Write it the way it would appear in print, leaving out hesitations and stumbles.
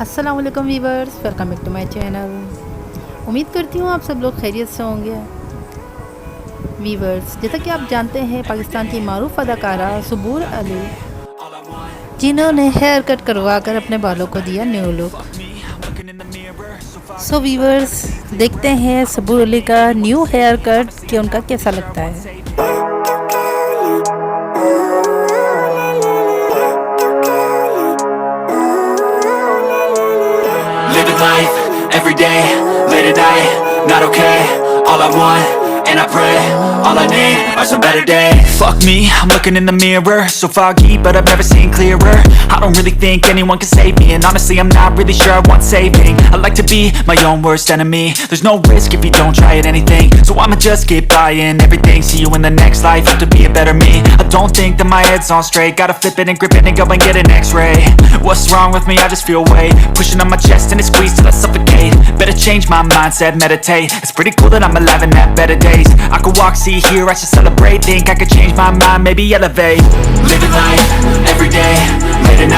अस्सलाम वालेकुम viewers, welcome back to my channel. उम्मीद करती हूँ आप सब लोग खैरियत से होंगे। वीवर्स, जैसा कि आप जानते हैं, पाकिस्तान की मारूफ अदाकारा सबूर अली, जिन्होंने हेयर कट करवा कर अपने बालों को दिया न्यू लुक। सो वीवर्स, देखते हैं सबूर अली का न्यू हेयर कट कि उनका कैसा लगता है। Living life, everyday, late at night, not okay. All I want, and I pray, all I need are some better days. Fuck me, I'm looking in the mirror, so foggy, but I've never seen clearer. I don't really think anyone can save me, and honestly I'm not really sure I want saving. I like to be my own worst enemy. There's no risk if you don't try at anything, so I'ma just keep buying everything. See you in the next life, have to be a better me. I don't think that my head's on straight, gotta flip it and grip it and go and get an x-ray. What's wrong with me? I just feel weight pushing on my chest and it squeezes till I suffocate. Better change my mindset, meditate. It's pretty cool that I'm alive and have better days. I could walk, see, hear, I should celebrate. Think I could change my mind, maybe elevate. Living life, everyday, late at night.